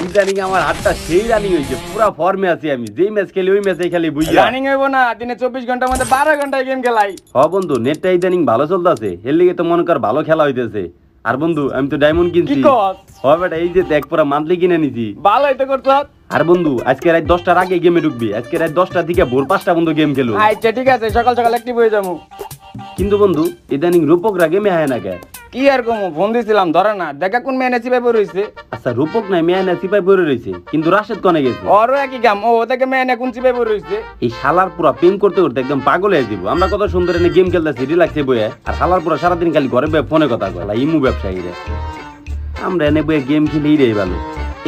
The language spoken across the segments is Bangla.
ইদানিং আমার হাতটা সেই রানিং হয়েছে, পুরা ফর্মে আছি আমি। যেই ম্যাচ খেলি ওই ম্যাচে খেলি বুঝলি। রানিং হইব না, দিনে 24 ঘন্টার মধ্যে 12 ঘন্টায় গেম খেলাই। বন্ধু, নেটটা ইদানিং ভালো চলতেছে, এর লিগে তো মনে কর ভালো খেলা হইতেছে। আর বন্ধু আমি তো ডায়মন্ড কিনছি। বেটা এই যে দেখ পুরা মান্থলি কিনে নিছি। ভালোই তো করছ। আর বন্ধু আজকে রাত 10টার আগে গেমে ঢুকবি। আজকে রাত 10টা থেকে ভোর 5টা বন্ধু গেম খেলবো। আচ্ছা ঠিক আছে, সকাল সকাল অ্যাক্টিভ হয়ে যাবো। কিন্তু বন্ধু ইদানিং রূপকরা গেমে আয় না কে? কি আর কমো, ফোন দিছিলাম ধরে না। দেখা কোন মেয়ে নেছি পাইব রইছে। আচ্ছা রূপক নাই মেয়ে না সিপাই পড়ে রইছে, কিন্তু রাশেদ কোনে গেছে? ওরও একই কাম, ও ওদেরকে মেয়ে না কোন চিপাইব রইছে। এই শালার পুরা প্রেম করতে করতে একদম পাগল হয়ে যাব। আমরা কত সুন্দর এনে গেম খেলতেছি রিল্যাক্সে বইয়ে, আর শালার পুরা সারাদিন খালি ঘরে বইয়ে ফোনে কথা কয়। ইমু ব্যবসায়ী রে, আমরা এনে বইয়ে গেম খেলি রে ভালো।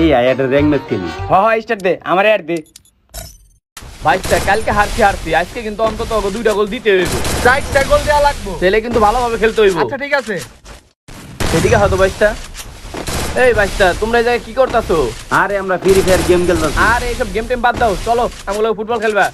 এই আয়াটা র্যাঙ্ক ম্যাচ খেলি। স্টার্ট দে, আমার আর দে। ভাইটা কালকে হারছি, আজকে কিন্তু অন্তত 2টা গোল দিতে হইব। 4টা গোল দেয়া লাগবে, ছেলে কিন্তু ভালোভাবে খেলতে হইব। আচ্ছা ঠিক আছে, এদিকে হতো ভাইটা। এই ভাইটা তোমরা এই জায়গায় কি করতাছো? আরে আমরা ফ্রি ফায়ার গেম খেলতাছি। আরে এইসব গেম টেম বাদ দাও, চলো আমগুলো ফুটবল খেলবা।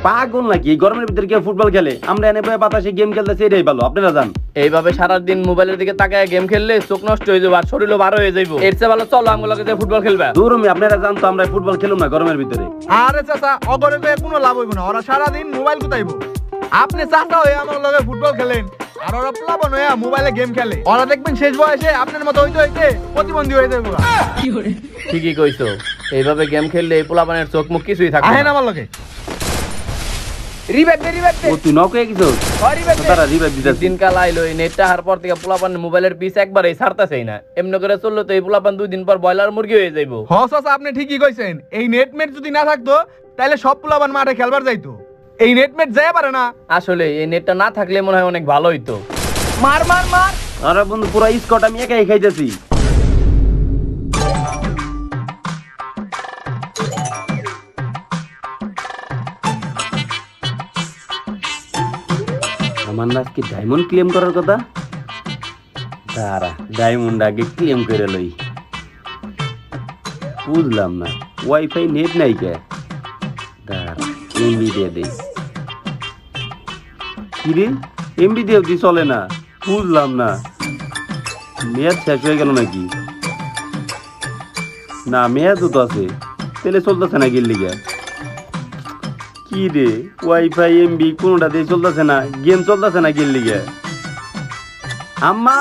পাগল নাকি? এই গরমের ভিতরে কেউ ফুটবল খেলে? আমরা এনে বইয়ে বাতাসে গেম খেলতেছি, এটাই ভালো। আপনারা জান এইভাবে সারাদিন মোবাইলের দিকে তাকায় গেম খেললে চোখ নষ্ট হয়ে যাবে আর শরীরও ভালো হয়ে যাইব। এর চেয়ে ভালো চলো আমগুলোকে যে ফুটবল খেলবা। দূরমি আপনারা জান তো আমরা ফুটবল খেলুম না গরমের ভিতরে। আরে চাচা অগরে কয়ে কোনো লাভ হইব না, ওরা সারাদিন মোবাইল কোথাইব। আপনি চাচা হয়ে আমার লগে ফুটবল খেলেন, আর ওরা প্লাবন হয়ে মোবাইলে গেম খেলে। ওরা দেখবেন শেষ বয়সে আপনার মতো হইতে হইতে প্রতিবন্ধী হয়ে যাবে। ঠিকই কইছো, এইভাবে গেম খেললে এই পোলাপানের চোখ মুখ কিছুই থাকবে আহেন না। আমার লগে রিভাইভ দে। ও তুই নক হয়ে গেছিস? তারা রিভাইভ দিতেছে। দিনকাল আইলো এই নেটটা হার পর থেকে পোলাপান মোবাইলের পিস একবারেই ছাড়তাছেই না। এমনি করে চললে তো এই পোলাপান 2 দিন পর ব্রয়লার মুরগি হয়ে যাইবো। হ চাচা আপনি ঠিকই কইছেন, এই নেটমেট যদি না থাকতো তাহলে সব পোলাবান মাঠে খেলবার যাইতো। এই নেটমেট যায় পারে না। আসলে এই নেটটা না থাকলে মনে হয় অনেক ভালো হইতো। মার মার মার। আরে বন্ধু পুরা স্কট আমি একাই খাইতেছি। আমার না আজকে ডায়মন্ড ক্লেম করার কথা। দাঁড়া ডায়মন্ড আগে ক্লেম করে লই। বুঝলাম না, ওয়াইফাই নেট নাই কে? দাঁড়া এমবি দিয়ে দেই। কিরে এমবি দিয়ে দি চলে না? বুঝলাম না, মেয়াদ শেষ হয়ে গেল নাকি? না মেয়াদও তো আছে, তাহলে চলতেছে না গেল লিগে। কি রে ওয়াইফাই এমবি কোনটা দিয়ে চলতেছে না, গেম চলতেছে না গেল লিগে। আম্মা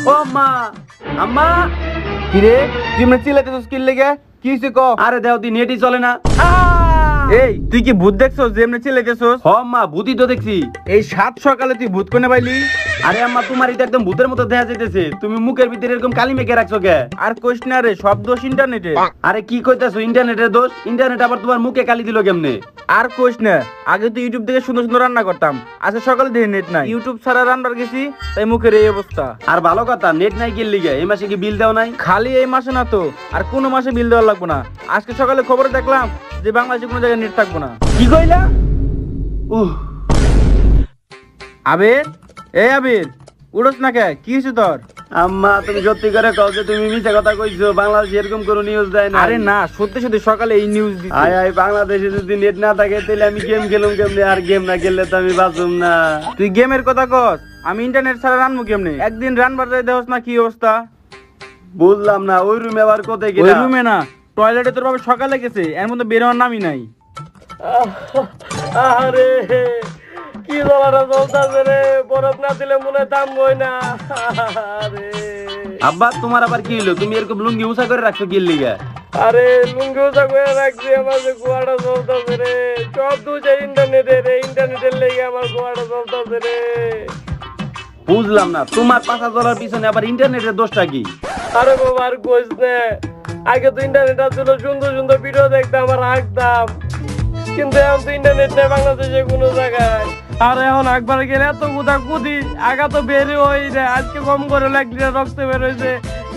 ও আম্মা, আম্মা। কি রে তুই এমনি চিল্লাইতেছিস কি লাগা? কি হইছে ক? আরে দেও তুই নেটই চলে না। এই তুই কি ভূত দেখছস যে এমনি চিল্লাইতেছস? হ আম্মা ভূতই তো দেখছি। এই 7 সকালে তুই ভূত কোনে পাইলি? আরে আম্মা তোমার এটা একদম ভূতের মতো দেখা যাইতেছে। তুমি মুখের ভিতরে এরকম কালি মেখে রাখছো কে? আর কইস না রে, সব দোষ ইন্টারনেটে। আরে কি কইতাছো ইন্টারনেটের দোষ? ইন্টারনেট আবার তোমার মুখে কালি দিল কেমনে? আর কইস না, আগে তো ইউটিউব থেকে সুন্দর সুন্দর রান্না করতাম, আজকে সকালে দেখি নেট নাই। ইউটিউব ছাড়া রান্নার গেছি, তাই মুখের এই অবস্থা। আর ভালো কথা নেট নাই গেল লিগে। এই মাসে কি বিল দেও নাই? খালি এই মাসে না তো, আর কোনো মাসে বিল দেওয়া লাগবে না। আজকে সকালে খবরে দেখলাম যে বাংলাদেশে কোনো জায়গায় নেট থাকবো না। কি কইলা? আবির, এই আবির উড়স না কে? কি হয়েছে তোর? আম্মা তুমি সত্যি করে কও যে তুমি মিথ্যা কথা কইছো? বাংলাদেশে এরকম কোনো নিউজ দেয় না। আরে না, সত্যি সত্যি সকালে এই নিউজ দিছে। আয় আয় বাংলাদেশে যদি নেট না থাকে তাহলে আমি গেম খেলুম কেমনে? আর গেম না খেললে তো আমি বাঁচুম না। তুই গেমের কথা কস, আমি ইন্টারনেট ছাড়া রানবো কেমনে? একদিন রানবার যাই দেখছ না কি অবস্থা। বুঝলাম না, ওই রুমে আবার কোথায় ওই গেলা? রুমে না, টয়লেটে তোর বাবা সকালে গেছে, এর মধ্যে বের হওয়ার নামই নাই। আরে কি জ্বালাটা জ্বলতাছে রে, বরফ না দিলে মনে থামবই না। আরে আব্বা তোমার আবার কি হলো? তুমি এরকম লুঙ্গি উঁচা করে রাখছো কি লিগা? আরে লুঙ্গি উঁচা করে রাখছি, আমার যে গোয়াটা চলতেছে রে। সব দুছে ইন্টারনেটের, ইন্টারনেটের লেগে আমার গোয়াটা চলতেছে রে। বুঝলাম না, তোমার পাশা চলার পিছনে আবার ইন্টারনেটের দোষটা কি? আরে বাবা আর কইস না, আগে তো ইন্টারনেট ছিল, সুন্দর সুন্দর ভিডিও দেখতাম আর হাঁকতাম, কিন্তু এখন তো ইন্টারনেট নেই বাংলাদেশে কোনো জায়গায়। আর এখন একবার গেলে এত কুদা কুদি, আগা তো বের হই রে। আজকে কম করে লাগলে রক্ত বের হয়েছে,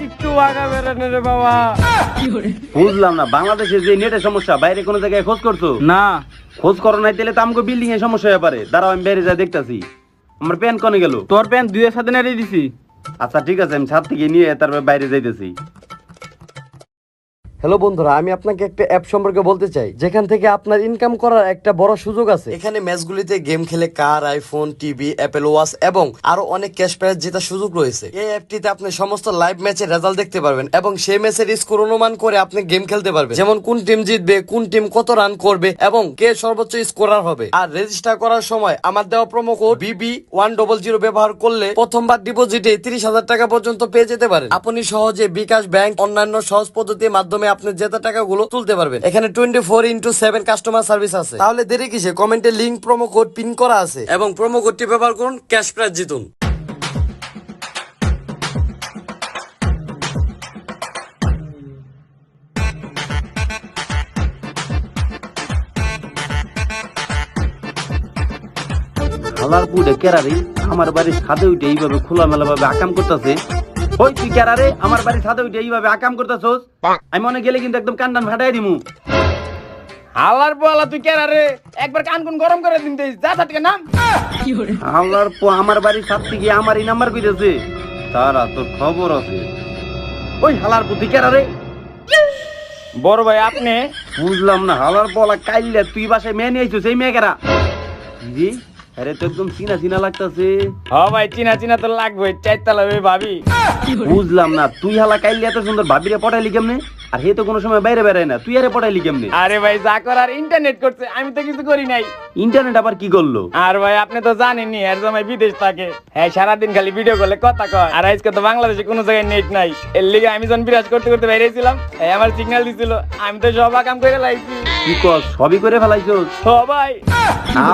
একটু আগা বেরোনে রে বাবা। বুঝলাম না, বাংলাদেশে যে নেটের সমস্যা, বাইরে কোনো জায়গায় খোঁজ করছো? না খোঁজ করো নাই তাহলে তো আমাকে বিল্ডিং এ সমস্যা হয়ে পারে। দাঁড়াও আমি বাইরে যা দেখতাছি। আমার প্যান কনে গেল? তোর প্যান্ট 2 এর সাথে নেড়ে দিছি। আচ্ছা ঠিক আছে, আমি ছাদ থেকে নিয়ে তারপর বাইরে যাইতেছি। হ্যালো বন্ধুরা, আমি আপনাকে একটা অ্যাপ সম্পর্কে বলতে চাই যেখান থেকে আপনার ইনকাম করার একটা বড় সুযোগ আছে। এখানে ম্যাচগুলিতে গেম খেলে কার, আইফোন, টিভি, অ্যাপেল ওয়াচ এবং আরো অনেক ক্যাশ প্রাইজ জেতার সুযোগ রয়েছে। এই অ্যাপটিতে আপনি সমস্ত লাইভ ম্যাচের রেজাল্ট দেখতে পারবেন এবং সেই ম্যাচের স্কোর অনুমান করে আপনি গেম খেলতে পারবেন, যেমন কোন টিম জিতবে, কোন টিম কত রান করবে এবং কে সর্বোচ্চ স্কোরার হবে। আর রেজিস্টার করার সময় আমার দেওয়া প্রোমো কোড BB100 ব্যবহার করলে প্রথমবার ডিপোজিটে 30,000 টাকা পর্যন্ত পেয়ে যেতে পারেন। আপনি সহজে বিকাশ ব্যাংক অন্যান্য সহজ পদ্ধতির মাধ্যমে আপনি জেতা টাকাগুলো তুলতে পারবেন। এখানে 24/7 কাস্টমার সার্ভিস আছে। তাহলে দেরি কিসে, কমেন্টে লিংক প্রোমো কোড পিন করা আছে এবং প্রোমো কোডটি ব্যবহার করুন, ক্যাশ প্রাইজ জিতুন। হালার পুডে কেরারে আমার বাড়ির ছাদে উঠে এইভাবে খোলামেলা ভাবে আকাম করতেছে। ওই তুই কেরারে আমার বাড়ির ছাদে উঠে এইভাবে আকাম করতেছস, আমি মনে গেলে কিন্তু একদম কান্দান ফাটাই দিমু। হালার পোয়ালা তুই কেরা রে, একবার কান কোন গরম করে দিন দেই, যা থেকে নাম। হালার পো আমার বাড়ির ছাদ থেকে আমার এই নাম্বার কইতেছে, তারা তোর খবর আছে। ওই হালার পো তুই কেরারে? বড় ভাই আপনি? বুঝলাম না, হালার পোলা কাইলে তুই বাসায় মেয়ে নিয়ে আইছিস, এই মেয়ে কেরা? জি আরে তো একদম চিনা চিনা লাগতাছে। হ ভাই, চিনা চিনা তো লাগবে, চাইতালা ভাবি। বুঝলাম না, তুই হালা কাইলে এত সুন্দর ভাবিরে পটাইলি কেমনে? আর হে তো কোনো সময় বাইরে বেড়ায় না, তুই আরে পটাইলি কেমনে? আরে ভাই যা করার ইন্টারনেট করছে, আমি তো কিছু করি নাই। ইন্টারনেট আবার কি করলো? আর ভাই আপনি তো জানেনই, এর জামাই বিদেশ থাকে, হ্যাঁ সারাদিন খালি ভিডিও কলে কথা কয়। আর আজকে তো বাংলাদেশে কোনো জায়গায় নেট নাই, এর লিগে আমি যখন বিরাজ করতে করতে বাইরেছিলাম, আমার সিগন্যাল দিছিল, আমি তো সব কাম করে লাইছি। কি কস, সবই করে ফেলাইছস? ভাই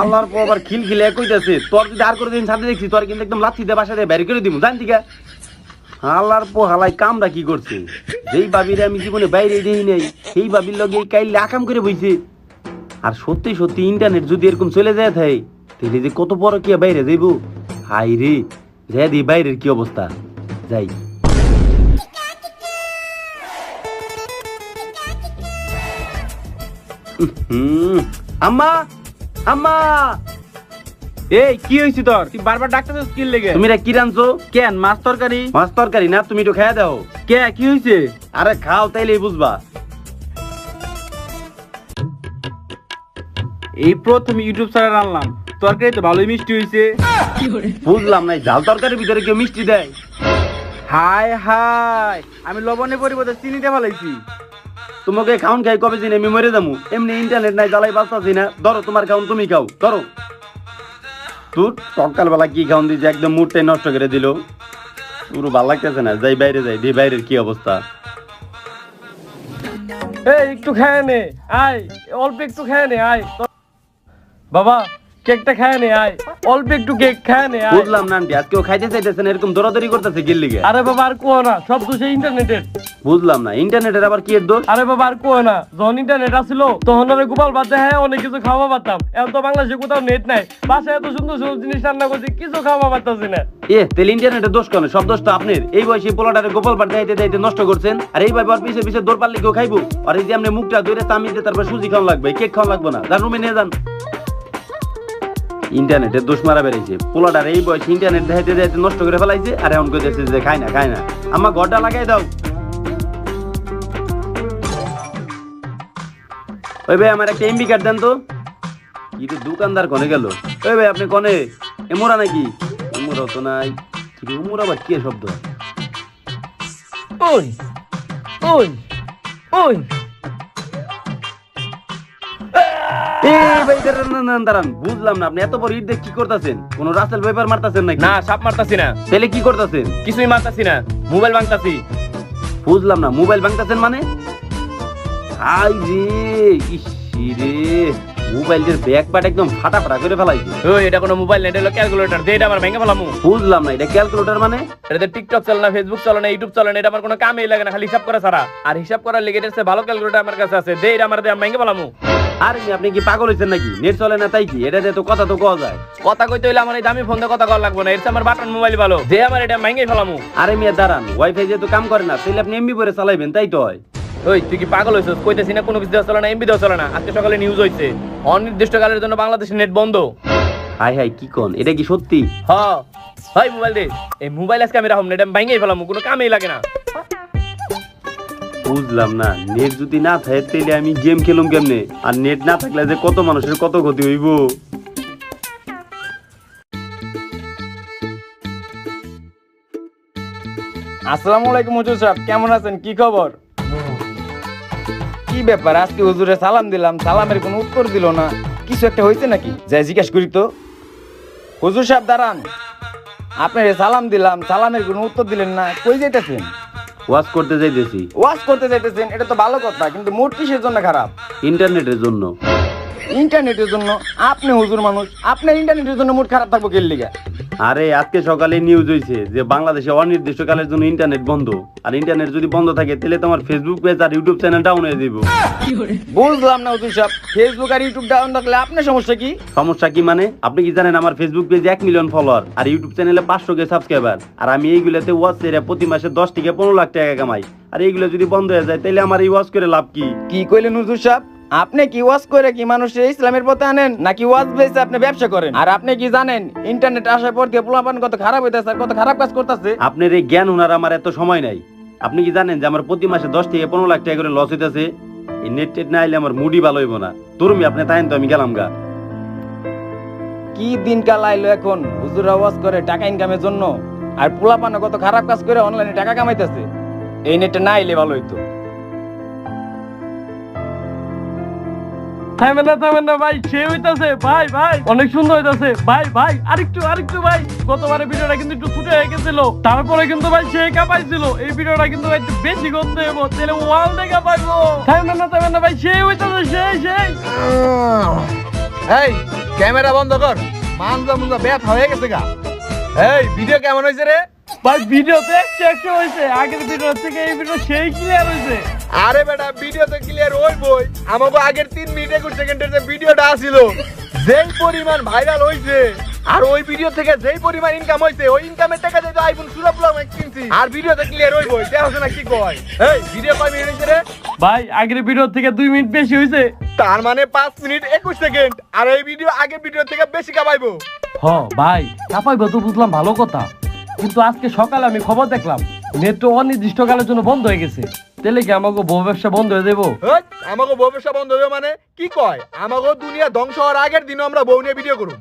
আল্লাহর পর আবার খিলখিলে কইতাছে, তোর যদি আর করে দিন সাথে দেখছি তোর কিন্তু একদম লাথি দিয়ে বাসা দিয়ে বের করে দিমু, জানতি কা? আল্লাহর পো হালাই কামটা কি করছে, যেই বাবিরে আমি জীবনে বাইরে দেই নাই সেই বাবির লগে এই কাইলে আকাম করে বইছে। আর সত্যি সত্যি ইন্টারনেট যদি এরকম চলে যায় থাকে তাহলে যে কত বড় কি বাইরে যাইব। হাই রে, যাই দি বাইরের কি অবস্থা, যাই। আম্মা আম্মা, এই কি হইছে তোর? তুই বারবার ডাকতেছিস কি লেগে? তুমি রে কি রানছো? কেন মাছ তরকারি? মাছ তরকারি না, তুমি একটু খেয়ে দাও। কে কি হইছে? আরে খাও তাইলেই বুঝবা। এই প্রথম ইউটিউব চ্যানেল আনলাম, তরকারি তো ভালোই মিষ্টি হইছে। বুঝলাম না, ঝাল তরকারির ভিতরে কেউ মিষ্টি দেয়? হাই হাই, আমি লবণের পরিবর্তে চিনি দিয়ে ফেলাইছি। তোমাকে খাউন খাই কবে দিন আমি মরে যাবো, এমনি ইন্টারনেট নাই, জ্বালাই বাঁচতাছি না। ধরো তোমার খাউন তুমি খাও, ধরো। তুই সকালবেলা কি খাউন দিয়েছে, একদম মুডটাই নষ্ট করে দিল। পুরো ভালো লাগতেছে না, যাই বাইরে যাই, দি বাইরের কি অবস্থা। এই একটু খেয়ে নে, আয় অল্প একটু খেয়ে নে, আয় বাবা কেকটা খেয়ে নে, আয় অল্প একটু কেক খেয়ে নে, আয়। বুঝলাম না আন্টি, আজকেও খাইতে চাইতেছে না, এরকম দৌড়াদৌড়ি করতেছে গিল্লি গে। আরে বাবা আর কোয়া না, সব দোষ ইন্টারনেটের। বুঝলাম না, ইন্টারনেটের আবার কি এর দোষ? আরে বাবা আর কোয়া না, যখন ইন্টারনেট আসছিল তখন আমি গোপাল বাদ হ্যাঁ অনেক কিছু খাওয়া পারতাম। এখন তো বাংলাদেশে কোথাও নেট নাই, বাসায় এত সুন্দর সুন্দর জিনিস রান্না করছি, কিছু খাওয়া পারতাছি না। তেল ইন্টারনেটের দোষ কেন? সব দোষ তো আপনার। এই বয়সে পোলাটারে গোপাল বার দেখাইতে দেখাইতে নষ্ট করছেন, আর এইভাবে আর পিছিয়ে পিছিয়ে দৌড় পারলে কেউ খাইবো? আর এই যে আপনি মুখটা ধরে তামিতে তারপর সুজি খাওয়া লাগবে, কেক খাওয়া লাগবে না, যার রুমে নিয়ে যান। ইন্টারনেটের দোষ মারা বেড়েছে, পোলাটার এই বয়সে ইন্টারনেট দেখাইতে দেখাইতে নষ্ট করে ফেলাইছে, আর এমন কইতেছে যে খায় না খায় না। আমার ঘরটা লাগাই দাও। ওই ভাই আমার একটা এমবি কার্ড দেন তো। কি রে দোকানদার কনে গেল? ওই ভাই আপনি কনে এমোরা নাকি? এমোরা তো নাই। কি রে এমোরা আবার কি শব্দ? ওই ওই ওই ভাই দাঁড়ান, বুঝলাম না আপনি এত বড় ইট দিয়ে কি করতেছেন? কোন রাসেল পেপার মারতেছেন নাকি? না সাপ মারতাছি না। তাহলে কি করতেছেন? কিছুই মারতাছি না, মোবাইল ভাঙতাছি। বুঝলাম না, মোবাইল ভাঙতেছেন মানে? হাই রে, ইসি রে, মোবাইলের ব্যাক পার্ট একদম ফাটা ফাটা করে ফেলাইছে। ওই এটা কোনো মোবাইল না, এটা হলো ক্যালকুলেটর, দে এটা আমার ভেঙে ফেলামু। বুঝলাম না, এটা ক্যালকুলেটর মানে? এটাতে টিকটক চলে না, ফেসবুক চলে না, ইউটিউব চলে না, এটা আমার কোনো কামেই লাগে না, খালি হিসাব করা ছাড়া। আর হিসাব করার লেগে এটা ভালো ক্যালকুলেটর আমার কাছে আছে, দে এটা আমার দিয়ে ভেঙে ফেলামু। আরে আপনি কি পাগল হয়েছেন নাকি? নেট চলে না তাই কি? এটা দিয়ে তো কথা তো কওয়া যায়। কথা কইতে হইলে আমার এই দামি ফোন দিয়ে কথা কওয়া লাগবে না, এর চেয়ে আমার বাটন মোবাইল ভালো, দে আমার এটা ভেঙে ফেলামু। আরে মিয়া দাঁড়ান, ওয়াইফাই যেহেতু কাম করে না তাহলে আপনি এমবি করে চালাইবেন, তাই তো হয়। ওই তুই কি পাগল হইছিস? কইতেছি না কোনো কিছু দেওয়া চলে না, এমবি দেওয়া চলে না। আজকে সকালে নিউজ হইছে অনির্দিষ্টকালের জন্য বাংলাদেশের নেট বন্ধ। হাই হাই কি কোন, এটা কি সত্যি? হয় মোবাইল দে, এই মোবাইল আজকে আমি রাখুম না, এটা ভেঙেই ফেলামু, কোনো কামেই লাগে না। বুঝলাম না, নেট যদি না থাকে তাহলে আমি গেম খেলুম কেমনে? আর নেট না থাকলে যে কত মানুষের কত ক্ষতি হইব। আসসালামু আলাইকুম হুজুর সাহেব, কেমন আছেন? কি খবর? কি ব্যাপার, আজকে হুজুরে সালাম দিলাম, সালামের কোনো উত্তর দিল না। কিছু একটা হয়েছে নাকি? যাই জিজ্ঞেস করি তো। হুজুর সাহেব দাঁড়ান, আপনার সালাম দিলাম, সালামের কোনো উত্তর দিলেন না, কই যাইতেছেন? ওয়াজ করতে যাইতেছি। ওয়াজ করতে যাইতেছেন, এটা তো ভালো কথা, কিন্তু মোট কিসের জন্য খারাপ? ইন্টারনেটের জন্য। ইন্টারনেটের জন্য? আপনি হুজুর মানুষ, আপনার ইন্টারনেটের জন্য মোট খারাপ থাকবো কেন লিগা? আরে আজকে সকালে নিউজ হয়েছে যে বাংলাদেশে অনির্দিষ্টকালের জন্য ইন্টারনেট বন্ধ। আর ইন্টারনেট যদি বন্ধ থাকে তাহলে তোমার ফেসবুক পেজ আর ইউটিউব চ্যানেল ডাউন হয়ে যাবে। বুঝলাম না হুজুর সাহেব, ফেসবুক আর ইউটিউব ডাউন থাকলে আপনার সমস্যা কি? সমস্যা কি মানে? আপনি কি জানেন আমার ফেসবুক পেজে 1 মিলিয়ন ফলোয়ার আর ইউটিউব চ্যানেলে 500K সাবস্ক্রাইবার। আর আমি এইগুলোতে ওয়াচ করে প্রতি মাসে 10 থেকে 15 লাখ টাকা কামাই। আর এইগুলো যদি বন্ধ হয়ে যায় তাহলে আমার এই ওয়াচ করে লাভ কি? কি কইলেন হুজুর সাহেব? আপনি কি ওয়াজ করে কি মানুষের ইসলামের পথে আনেন, নাকি ওয়াজ বেচে আপনি ব্যবসা করেন? আর আপনি কি জানেন ইন্টারনেট আসার পর দিয়ে পোলাপান কত খারাপ হইতাছে আর কত খারাপ কাজ করতেছে? আপনার এই জ্ঞান ওনার আমার এত সময় নাই। আপনি কি জানেন যে আমার প্রতি মাসে 10 থেকে 15 লাখ টাকা করে লস হইতাছে? এই নেট টেট না আইলে আমার মুডই ভালো হইব না। তোরমি আপনি তাইন তো আমি গেলাম গা। কি দিনকাল আইলো এখন, হুজুর ওয়াজ করে টাকা ইনকামের জন্য, আর পোলাপান কত খারাপ কাজ করে অনলাইনে টাকা কামাইতেছে। এই নেটটা না আইলে ভালো হইতো। থামেন না ভাই, সে হইতাছে ভাই, ভাই অনেক সুন্দর হইতাছে ভাই, ভাই আরেকটু ভাই। গতবারে ভিডিওটা কিন্তু একটু ছুটে হয়ে গেছিল, তারপরে কিন্তু ভাই সে কাঁপাইছিল। এই ভিডিওটা কিন্তু ভাই একটু বেশি করতে হইব, তাহলে ওয়াল দেখা পাইবো। থামেন না ভাই, সে হইতাছে সেই। এই ক্যামেরা বন্ধ কর, মানজা মুনজা ব্যথা হয়ে গেছে গা। এই ভিডিও কেমন হয়েছে রে? ভাই ভিডিও তো একশো হয়েছে, আগের ভিডিও থেকে এই ভিডিও সেই ক্লিয়ার হয়েছে। আরে বেটা, ভিডিও তো ক্লিয়ার হইবই। আমাকে আগের 3 মিনিট 21 সেকেন্ডের যে ভিডিওটা আছিল, যেই পরিমাণ ভাইরাল হইছে, আর ওই ভিডিও থেকে যেই পরিমাণ ইনকাম হইছে, ওই ইনকামের টাকা দিয়ে তো আইফোন সুরাপুরা কিনছি। আর ভিডিওতে ক্লিয়ার হইবই, দেখছ না কি কয়? এই ভিডিও কয় মিনিট হইছে রে? ভাই আগের ভিডিও থেকে 2 মিনিট বেশি হয়েছে। তার মানে 5 মিনিট 21 সেকেন্ড। আর এই ভিডিও আগের ভিডিও থেকে বেশি কামাইবো। হ ভাই, কাপাইবো তো বুঝলাম, ভালো কথা। কিন্তু আজকে সকালে আমি খবর দেখলাম নেট অনির্দিষ্টকালের জন্য বন্ধ হয়ে গেছে। তাহলে কি আমাকে বউ ব্যবসা বন্ধ হয়ে দেবো? আমাকে বউ ব্যবসা বন্ধ হইবে মানে কি কয়? আমাকে দুনিয়া ধ্বংস হওয়ার আগের দিনও আমরা বউ নিয়ে ভিডিও করুম।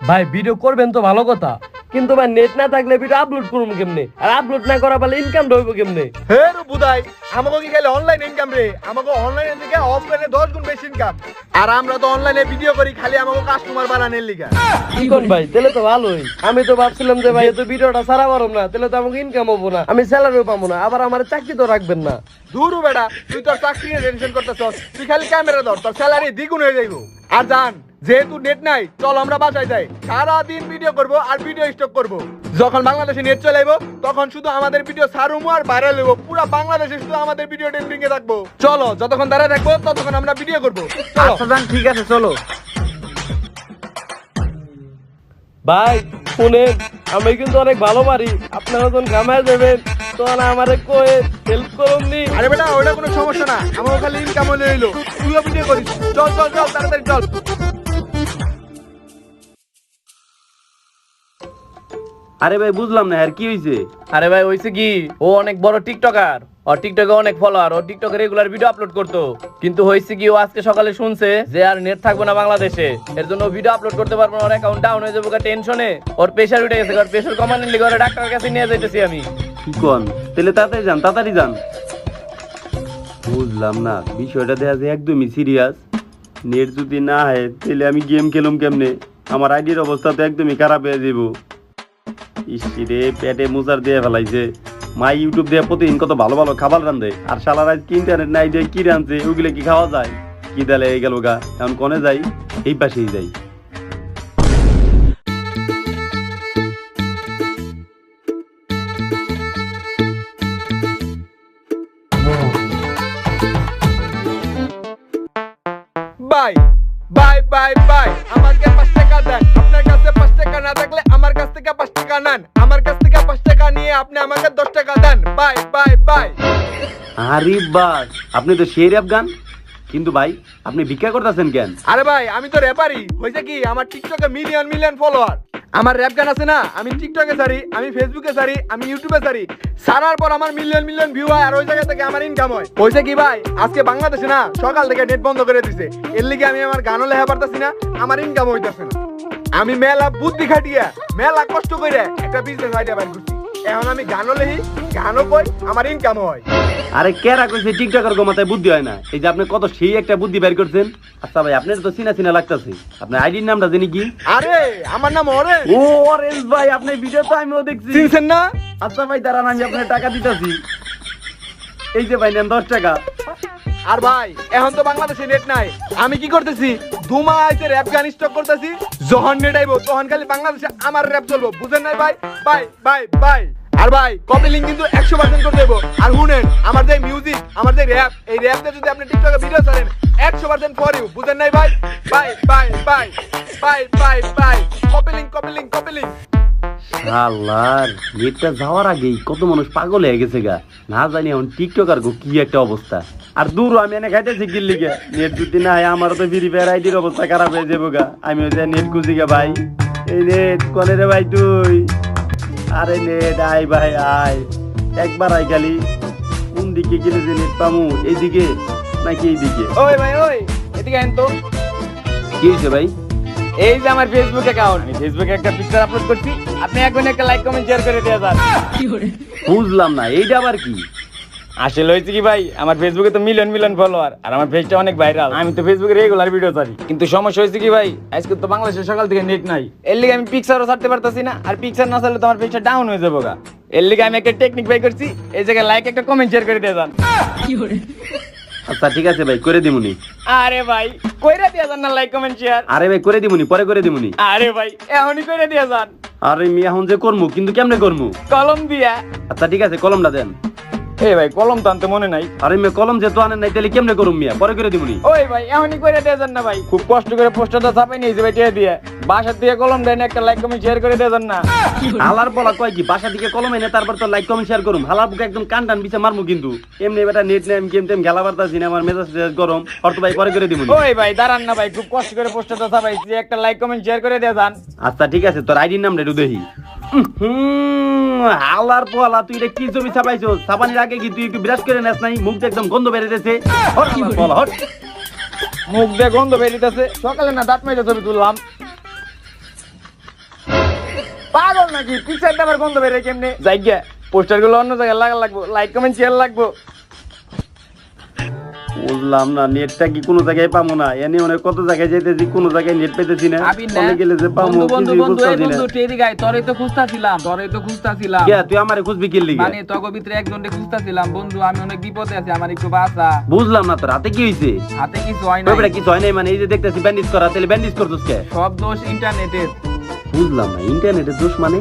ভাই ভিডিও করবেন তো ভালো কথা, কিন্তু ভাই নেট না থাকলে ভিডিও আপলোড করুন কেমনে? আর আপলোড না করা পারলে ইনকাম হইব কেমনে? হে রু বুদাই, আমাকে কি খালি অনলাইন ইনকাম রে? আমাকে অনলাইনে থেকে অফলাইনে 10 গুণ বেশি ইনকাম। আর আমরা তো অনলাইনে ভিডিও করি খালি আমাকে কাস্টমার বানানোর লিগা। কি কোন ভাই, তাহলে তো ভালোই। আমি তো ভাবছিলাম যে ভাই এত ভিডিওটা সারা পারব না, তাহলে তো আমাকে ইনকাম হবো না, আমি স্যালারিও পাবো না, আবার আমার চাকরি তো রাখবেন না। দূরু বেটা, তুই তোর চাকরি নিয়ে টেনশন করতেছস। তুই খালি ক্যামেরা ধর, তোর স্যালারি দ্বিগুণ হয়ে যাইব। আর জান, যেহেতু নেট নাই, চল আমরা বাসায় যাই, সারা দিন ভিডিও করব আর ভিডিও স্টক করব। যখন বাংলাদেশে নেট চলে আইবো, তখন শুধু আমাদের ভিডিও সারুমু আর ভাইরাল হইব। পুরো বাংলাদেশে শুধু আমাদের ভিডিও ট্রেন্ডিং এ থাকবো। চলো, যতক্ষণ দাঁড়ায় থাকবো ততক্ষণ আমরা ভিডিও করব। চলো জান, ঠিক আছে, চলো। ভাই শুনেন, আমি কিন্তু অনেক ভালো পারি, আপনারা যখন কামায় যাবেন তখন আমারে কয়ে হেল্প করুন নি। আরে বেটা, ওটা কোনো সমস্যা না, আমার খালি ইনকাম হলে হইলো। তুইও ভিডিও করিস। চল চল চল, তাড়াতাড়ি চল। আরে ভাই বুঝলাম না আর কি হয়েছে? আরে ভাই হইছে কি, ও অনেক বড় টিকটকার, ওর টিকটকে অনেক ফলোয়ার, ও টিকটকে রেগুলার ভিডিও আপলোড করতো। কিন্তু হইছে কি, ও আজকে সকালে শুনছে যে আর নেট থাকবে না বাংলাদেশে, এর জন্য ভিডিও আপলোড করতে পারবো না, ওর অ্যাকাউন্ট ডাউন হয়ে যাবে টেনশনে। ওর প্রেশার উঠে গেছে, ওর প্রেশার কমানোর লিগে ওর ডাক্তারের কাছে নিয়ে যাইতেছি আমি। কি কোন? তাহলে তাড়াতাড়ি যান। বুঝলাম না, বিষয়টা দেখা যায় একদমই সিরিয়াস। নেট যদি না হয় তাহলে আমি গেম খেলুম কেমনে? আমার আইডির অবস্থা তো একদমই খারাপ হয়ে যাব। ইসিরে পেটে মুজার দিয়ে ফেলাইছে। মা ইউটিউব দিয়ে প্রতিদিন কত ভালো ভালো খাবার রান্ধে, আর শালার আজ ইন্টারনেট নাই দিয়ে কি রাঁধছে, ওগুলো কি খাওয়া যায়? কি দালে এই গেল গা, এখন কনে যাই? এই পাশেই যাই। বাই বাই বাই বাই, আমাকে 5 টাকা দেন। আপনার কাছে 5 টাকা না থাকলে আমার কাছ থেকে 5 টাকা নেন। আমার কাছ থেকে 5 টাকা নিয়ে আপনি আমাকে 10 টাকা দেন। Bye bye bye. আরে বাস, আপনি তো সেই র্যাপ গান, কিন্তু ভাই আপনি ভিক্ষা করতেছেন কেন? আরে ভাই, আমি তো র্যাপারই। হইছে কি, আমার টিকটকে মিলিয়ন মিলিয়ন ফলোয়ার। আমার র্যাপ গান আছে না, আমি টিকটকে ছাড়ি, আমি ফেসবুকে ছাড়ি, আমি ইউটিউবে ছাড়ি, ছাড়ার পর আমার মিলিয়ন মিলিয়ন ভিউ হয়, আর ওই জায়গা থেকে আমার ইনকাম হয়। হয়েছে কি ভাই, আজকে বাংলাদেশে না সকাল থেকে নেট বন্ধ করে দিছে, এর লিগে আমি আমার গানও লেখা পারতাছি না, আমার ইনকাম হইতাছে না। আমি মেলা বুদ্ধি খাটিয়া মেলা কষ্ট করে একটা বিজনেস আইডিয়া বাইর করছি, এখন আমি গানও লেখি, গানও কই, আমার ইনকাম হয়। আরে কেরা কইছে টিকটকের গো মাথায় বুদ্ধি হয় না? এই যে আপনি কত সেই একটা বুদ্ধি বের করছেন। আচ্ছা ভাই, আপনার তো চিনা চিনা লাগতাছে, আপনার আইডির নামটা জানি কি? আরে আমার নাম অরেঞ্জ। ও অরেঞ্জ ভাই, আপনার ভিডিও তো আমিও দেখছি। চিনছেন না? আচ্ছা ভাই দাঁড়ান, আমি আপনার টাকা দিতেছি। এই যে ভাই নেন 10 টাকা। আর ভাই এখন তো বাংলাদেশে নেট নাই, আমি কি করতেছি, দুমা আইছে র‍্যাপ গান স্টক করতেছি, যখন নেট আইবো তখন খালি বাংলাদেশে আমার র‍্যাপ চলবো, বুঝেন নাই ভাই? Bye bye bye. আর ভাই কপি লিংক কিন্তু 100% করে দেবো। আর শুনেন, আমার যে মিউজিক, আমার যে র‍্যাপ, এই র‍্যাপটা যদি আপনি টিকটকে ভিডিও ছাড়েন 100% ফর ইউ, বুঝেন নাই ভাই? Bye bye bye bye bye bye. Copy link copy link copy link. শালার নেটটা যাওয়ার আগেই কত মানুষ পাগল হয়ে গেছে গা, না জানি এখন টিকটকার গো কি একটা অবস্থা। আর দূর আমি এনে খাইতেছি গিল্লি গে, নেট যদি না হয় আমারও তো ফ্রি ফায়ার আইডির অবস্থা খারাপ হয়ে যাবো গা। আমি ওই যে নেট খুঁজি গা ভাই। এই নেট কনে রে ভাই তুই? আরে নেট আয় ভাই আয়, একবার আয় খালি। কোন দিকে গেলে যে নেট পামু, এইদিকে নাকি এইদিকে? ওই ভাই ওই, এদিকে আইন তো। কি হয়েছে ভাই? এই যে আমার ফেসবুক অ্যাকাউন্ট, আমি ফেসবুকে একটা পিকচার আপলোড করছি, আপনি এখন একটা লাইক কমেন্ট শেয়ার করে দিয়ে যান। বুঝলাম না, এইটা আবার কি? আসলে হয়েছে কি ভাই, আমার ফেসবুকে তো মিলিয়ন মিলিয়ন ফলোয়ার, আর আমার পেজটা অনেক ভাইরাল, আমি তো ফেসবুকে রেগুলার ভিডিও ছাড়ি। কিন্তু সমস্যা হয়েছে কি ভাই, আজকে তো বাংলাদেশের সকাল থেকে নেট নাই, এর লিগে আমি পিকচারও ছাড়তে পারতাছি না, আর পিকচার না ছাড়লে তো আমার পেজটা ডাউন হয়ে যাবো গা। এর লিগে আমি একটা টেকনিক বাই করছি, এই জায়গায় লাইক একটা কমেন্ট শেয়ার করে দিয়ে যান। আচ্ছা ঠিক আছে ভাই, করে দিমুনি। আরে ভাই কইরা দিয়ে যান না লাইক কমেন্ট শেয়ার। আরে ভাই করে দিমুনি, পরে করে দিমুনি। আরে ভাই এখনই কইরা দিয়ে যান। আরে মি এখন যে করমু, কিন্তু কেমনে করমু? কলম দিয়া। আচ্ছা ঠিক আছে, কলমটা দেন। এই ভাই কলম তো আনতে মনে নাই। আরে মে কলম যে তো আনেন নাই, তাহলে কেমনে করুম মিয়া? পরে করে দিমুনি। ওই ভাই এখনই কইরা দিয়ে যান না ভাই, খুব কষ্ট করে পোস্টারটা ছাপাই নিয়েছি ভাই টিয়া দিয়ে, বাসার দিয়ে কলম দেন, একটা লাইক কমেন্ট শেয়ার করে দিয়ে যান না। হালার বলা কয় কি, বাসা দিকে কলম এনে তারপর তো লাইক কমেন্ট শেয়ার করুম? হালার বুকে একদম কান টান বিছে মারমু কিন্তু। এমনি বেটা নেট নেম গেম টেম খেলা পারতাছি না, আমার মেজাজ গরম। হয়তো ভাই পরে করে দিমুনি। ওই ভাই দাঁড়ান না ভাই, খুব কষ্ট করে পোস্টারটা ছাপাইছি, একটা লাইক কমেন্ট শেয়ার করে দিয়ে যান। আচ্ছা ঠিক আছে, তোর আইডির নামটা একটু দেখি। হালার পোলা, তুই এটা কি ছবি ছাপাইছো? ছাপানির আগে কি তুই একটু বিরাজ করে নেস নাই? মুখ একদম গন্ধ বেরিয়েছে। হট বল হট। মুখ দিয়ে গন্ধ বেরিতেছে, সকালে না দাঁত মেজে ছবি তুললাম। পাগল নাকি, পিকচারটা আবার গন্ধ বেরোয় কেমনে? যাই গিয়া পোস্টার গুলো অন্য জায়গায় লাগা লাগবো, লাইক কমেন্ট শেয়ার লাগবো। বললাম না, নেটটা কি কোনো জায়গায় পাবো না? এনে অনেক কত জায়গায় যেতেছি, কোনো জায়গায় নেট পেতেছি না। চলে গেলে যে পাবো কিছুই বুঝতাছি না। তোরই তো খুঁজতাছিলাম কে তুই আমারে খুঁজবি কি লিগে? মানে তোকে ভিতরে একজনকে খুঁজতাছিলাম বন্ধু, আমি অনেক বিপদে আছি, আমার একটু বাঁচা। বুঝলাম না, তোর হাতে কি হইছে? হাতে কিছু হয় না, ওইটা কিছু হয় নাই মানে? এই যে দেখতেছি ব্যান্ডেজ করা, তাহলে ব্যান্ডেজ করছিস কে? সব দোষ ইন্টারনেটের। বুঝলাম না, ইন্টারনেটের দোষ মানে?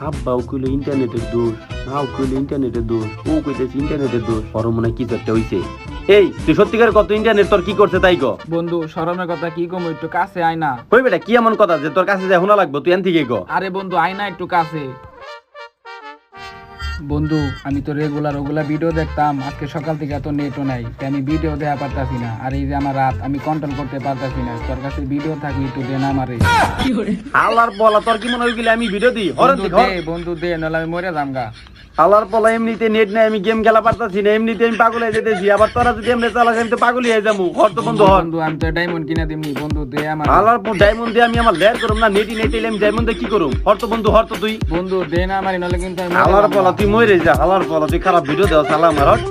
আব্বাও কইলো ইন্টারনেটের দোষ, মাও কইলো ইন্টারনেটের দোষ, ও কইতেছে ইন্টারনেটের দোষ। বড় মনে হয় কিছু একটা হইছে। এই তুই সত্যিকার কত ইন্টারনেট তোর কি করছে তাই কো? বন্ধু শরমের কথা কি কম, একটু কাছে আয় না। কই বেটা, কি এমন কথা যে তোর কাছে যা শোনা লাগবে? তুই এন থেকে কো। আরে বন্ধু আয় না একটু কাছে। বন্ধু আমি তো রেগুলার ওগুলা ভিডিও দেখতাম, আজকে সকাল থেকে এত নেটও নাই, তাই আমি ভিডিও দেয়া পারতাছি না। আর এই যে আমার রাত, আমি কন্ট্রোল করতে পারতাছি না। তোর কাছে ভিডিও থাকলে একটু দে না আমারে। আল্লাহর বলা, তোর কি মনে হয় গেলে আমি ভিডিও দিই? বন্ধু দে, নাহলে আমি মরে যামগা। আল্লাহর বলা, এমনিতে নেট নাই, আমি গেম খেলা পারতাছি না, এমনিতে আমি পাগল হয়ে যেতেছি। আবার তোরা যদি এমনি চালাস, আমি তো পাগলই হয়ে যাবো। হর তো বন্ধু হর। বন্ধু আমি তো ডায়মন্ড কিনা দিমনি, বন্ধু দে আমার। আল্লাহর ডায়মন্ড দিয়ে আমি আমার লেয়ার করুম না? নেটই নেট আমি ডায়মন্ড দিয়ে কি করুম? হর তো বন্ধু হর তো তুই। বন্ধু দে না আমারে, নাহলে কিন্তু আমি আল্লাহর বলা, তুই মরে যা। আল্লাহর বলা, তুই খারাপ ভিডিও দেওয়া চালা আমার। হট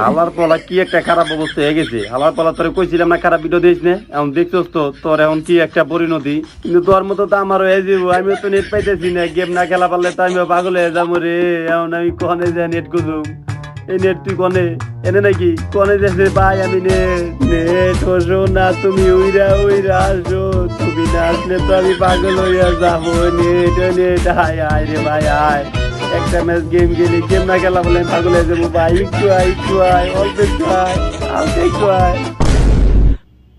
হালার পলা, কি একটা খারাপ অবস্থা হয়ে গেছে। হালার পলা, তোরে কইছিলাম না খারাপ ভিডিও দিস না? এখন দেখছস তো তোর এখন কি একটা পরিণতি। কিন্তু তোর মতো তো আমারও হয়ে যাবো। আমিও তো নেট পাইতেছি না, গেম না খেলা পারলে তো আমিও পাগল হয়ে যাবো রে। এখন আমি কনে যা নেট খুঁজুম? এই নেট তুই কনে এনে নাকি? কনে যাচ্ছে ভাই? আমি নেট হসো না, তুমি উইরা উইরা আসো। তুমি না আসলে তো আমি পাগল হইয়া যাবো। নেট নেট হায় হায় রে ভাই হায়। একটা ম্যাচ গেম গেলে, গেম না খেলা বলে পাগল হয়ে যাবো ভাই। একটু আয়, একটু আয়, অল্প একটু আয়, হালকা একটু আয়।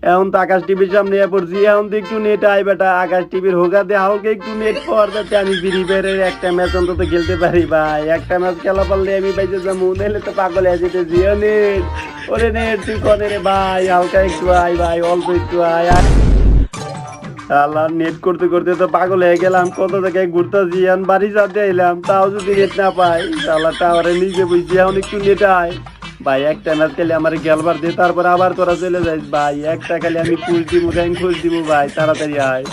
এখন তো আকাশ টিভির সামনে পড়ছি, এখন তো একটু নেট আই বেটা, আকাশ টিভির হোগা দে হালকা একটু নেট পাওয়ার যাতে আমি ফ্রি ফায়ারের একটা ম্যাচ অন্তত খেলতে পারি ভাই। একটা ম্যাচ খেলা পারলে আমি বাইতে যাবো, নাহলে তো পাগল হয়ে যেতে জিও নেট। ওরে নেট তুই কনে রে ভাই, হালকা একটু আয় ভাই, অল্প একটু আয়। আল্লাহ নেট করতে করতে তো পাগল হয়ে গেলাম, কত জায়গায় ঘুরতেছি, এখন বাড়ি যাতে এলাম তাও যদি নেট না পাই, আল্লাহ টাওয়ারে নিজে বুঝছি। এখন একটু নেট আয় ভাই, একটা ম্যাচ খেলে আমার গেলবার দে, তারপর আবার তোরা চলে যাইস ভাই। একটা খালি আমি খুঁজ দিব ভাই, তাড়াতাড়ি আয়।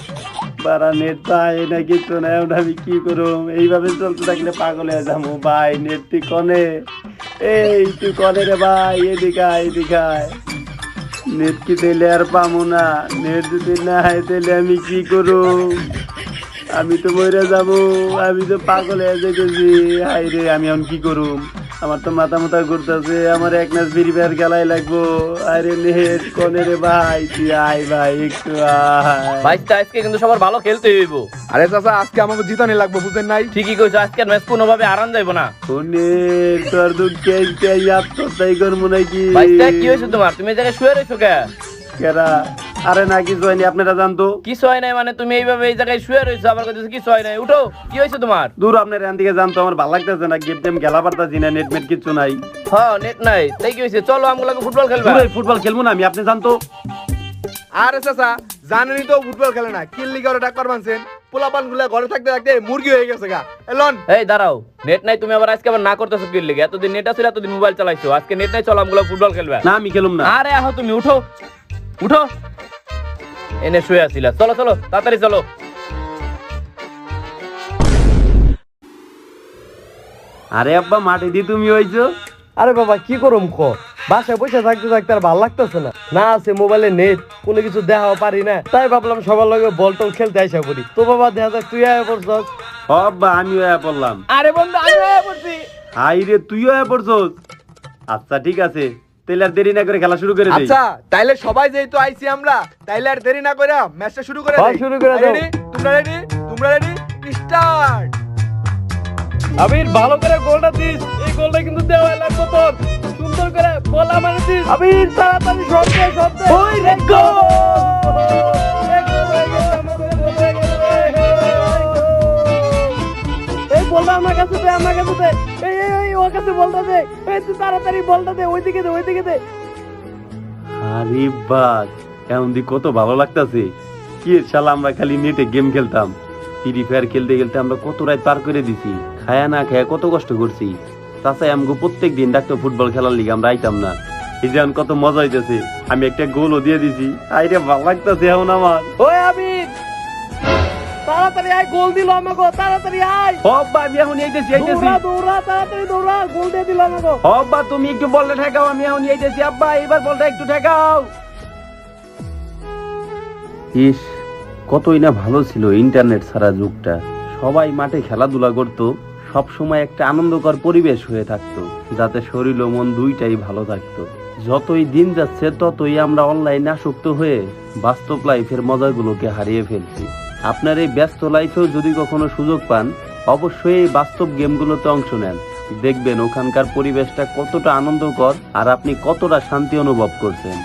বারা নেট পাই না কিছু না, এখন আমি কি করুম? এইভাবে চলতে থাকলে পাগল হয়ে যাবো ভাই। নেট তুই কনে, এই তুই কনে রে ভাই, এদিকে আয় এদিকে আয়। নেট কি দিলে আর পামো না, নেট যদি না হয় তাহলে আমি কি করুম? আমি তো মরে যাবো, আমি তো পাগল হয়ে যেতেছি। হাই রে, আমি এখন কি করুম? আমার তো মাথা মাথা ঘুরতেছে, আমার এক ম্যাচ ফ্রি ফায়ার খেলাই লাগবো। আরে নেট কনে রে ভাই, তুই আয় ভাই একটু আয়। বাইশটা আজকে কিন্তু সবার ভালো খেলতে হইব। আরে চাচা আজকে আমাকে জিতানি লাগবে, বুঝেন নাই? ঠিকই কইছো, আজকের ম্যাচ কোনোভাবে আরাম যাইব না। নেট তোর দুঃখে আত্মহত্যাই করবো নাকি? বাইশটা কি হয়েছে তোমার? তুমি এই জায়গায় শুয়ে রয়েছো কে? কেরা? আরে না কিছু হয়নি, আপনারা জানতো কিছু হয় নাই মানে? তুমি এইভাবে এই জায়গায় শুয়ে রয়েছো, আবার কইতেছো কিছু হয় নাই। উঠো, কি হয়েছে তোমার? দূর আপনার এখান থেকে জানতো, আমার ভালো লাগতেছে না, গেম টেম খেলা পারতাছি না, নেট মেট কিছু নাই। হ্যাঁ নেট নাই, তাই কি হয়েছে? চলো আমগুলোকে ফুটবল খেলবা। দূর, এই ফুটবল খেলবো না আমি, আপনি জানতো। আরে চাচা জানেনই তো ফুটবল খেলে না, কিল্লি করে ডাক পারবানছেন। পোলাপান গুলা ঘরে থাকতে থাকতে মুরগি হয়ে গেছে গা। এলন এই দাঁড়াও, নেট নাই তুমি আবার আজকে আবার না করতেছো কি লিগে? এতদিন নেট আছিল, এতদিন মোবাইল চালাইছো, আজকে নেট নাই, চলো আমগুলো ফুটবল খেলবা। না আমি খেলুম না। আরে আহো তুমি, উঠো উঠো, এনে শুয়ে আছিলা। চলো চলো তাড়াতাড়ি চলো। আরে আব্বা মাঠে দিয়ে তুমি হইছো? আরে বাবা কি করুম ক, বাসায় বসে থাকতে থাকতে আর ভালো লাগতেছে না, না আছে মোবাইলে নেট, কোনো কিছু দেখাও পারি না, তাই ভাবলাম সবার লগে বল টল খেলতে আইসা পড়ি। তো বাবা দেখা যাক তুই আয়া পড়ছস। আব্বা আমিও আয়া পড়লাম। আরে বন্ধু আমি হয়ে পড়ছি। হাই রে, তুইও আয়া পড়ছস? আচ্ছা ঠিক আছে, তাহলে আর দেরি না করে খেলা শুরু করে দেই। আচ্ছা তাইলে সবাই যেহেতু আইছি আমরা, তাইলে আর দেরি না করে ম্যাচটা শুরু করে হ্যাঁ, দেই। শুরু করে দাও। রেডি? তোমরা রেডি? তোমরা রেডি? স্টার্ট। আবির ভালো করে গোলটা দিস, এই গোলটা কিন্তু দেওয়া লাগবে তোর। সুন্দর করে বল আমারে দিস আবির, তাড়াতাড়ি শটে শটে। ওই রে গোল! এই বলটা আমার কাছে দে, আমার কাছে দে। এই এই এই ওর কাছে বলটা দে। এই তুই তাড়াতাড়ি বলটা দে, ওইদিকে দে, ওইদিকে দে। আরে বাস, এখন দি কত ভালো লাগতাছে। কি শালা আমরা খালি নেটে গেম খেলতাম, ফ্রি ফায়ার খেলতে খেলতে আমরা কত রাত পার করে দিছি, খায়া না খায়া কত কষ্ট করছি। চাচাই আমগো প্রত্যেক দিন ডাকতো ফুটবল খেলার লিগে, আমরা আইতাম না। এই যে এখন কত মজা হইতেছে, আমি একটা গোলও দিয়ে দিছি। আইরে ভালো লাগতাছে এখন আমার। ওই আবির তাড়াতাড়ি আয়, গোল দিল আমাকে, তাড়াতাড়ি আয়। হব্বা আমি এখন আইতেছি দৌড়া দৌড়া, তাড়াতাড়ি দৌড়া, গোল দিয়ে দিল আমাকে। হব্বা তুমি একটু বলটা ঠেকাও, আমি এখন আইতেছি। আব্বা এবার বলটা একটু ঠেকাও। ইস কতই না ভালো ছিল ইন্টারনেট ছাড়া যুগটা। সবাই মাঠে খেলাধুলা করতো, সব সময় একটা আনন্দকর পরিবেশ হয়ে থাকতো, যাতে শরীর ও মন দুইটাই ভালো থাকতো। যতই দিন যাচ্ছে ততই আমরা অনলাইনে আসক্ত হয়ে বাস্তব লাইফের মজাগুলোকে হারিয়ে ফেলছি। আপনার এই ব্যস্ত লাইফেও যদি কখনো সুযোগ পান, অবশ্যই এই বাস্তব গেমগুলোতে অংশ নেন। দেখবেন ওখানকার পরিবেশটা কতটা আনন্দকর আর আপনি কতটা শান্তি অনুভব করছেন।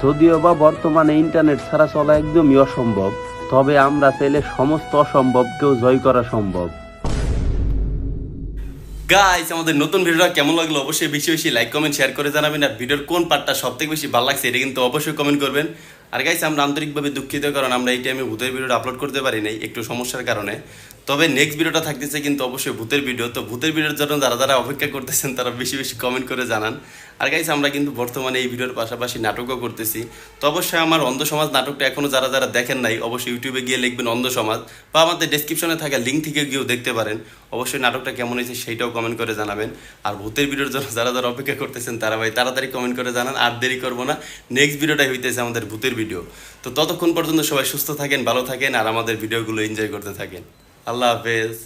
যদিও বা বর্তমানে ইন্টারনেট ছাড়া চলা একদমই অসম্ভব, তবে আমরা চাইলে সমস্ত অসম্ভবকেও জয় করা সম্ভব। গাইস আমাদের নতুন ভিডিওটা কেমন লাগলো অবশ্যই বেশি বেশি লাইক কমেন্ট শেয়ার করে জানাবেন। আর ভিডিওর কোন পার্টটা সবথেকে বেশি ভালো লাগছে এটা কিন্তু অবশ্যই কমেন্ট করবেন। আর গাইস আমরা আন্তরিকভাবে দুঃখিত, কারণ আমরা এই টাইমে ভূতের ভিডিওটা আপলোড করতে পারি নাই একটু সমস্যার কারণে। তবে নেক্সট ভিডিওটা থাকতেছে কিন্তু অবশ্যই ভূতের ভিডিও। তো ভূতের ভিডিওর জন্য যারা যারা অপেক্ষা করতেছেন তারা বেশি বেশি কমেন্ট করে জানান। আর গাইস আমরা কিন্তু বর্তমানে এই ভিডিওর পাশাপাশি নাটকও করতেছি। তো অবশ্যই আমার অন্ধ সমাজ নাটকটা এখনও যারা যারা দেখেন নাই অবশ্যই ইউটিউবে গিয়ে লিখবেন অন্ধ সমাজ, বা আমাদের ডেসক্রিপশনে থাকা লিঙ্ক থেকে গিয়েও দেখতে পারেন। অবশ্যই নাটকটা কেমন হয়েছে সেইটাও কমেন্ট করে জানাবেন। আর ভূতের ভিডিওর জন্য যারা যারা অপেক্ষা করতেছেন তারা ভাই তাড়াতাড়ি কমেন্ট করে জানান, আর দেরি করবো না। নেক্সট ভিডিওটাই হইতেছে আমাদের ভূতের ভিডিও। তো ততক্ষণ পর্যন্ত সবাই সুস্থ থাকেন, ভালো থাকেন, আর আমাদের ভিডিওগুলো এনজয় করতে থাকেন। আল্লাহ হাফেজ।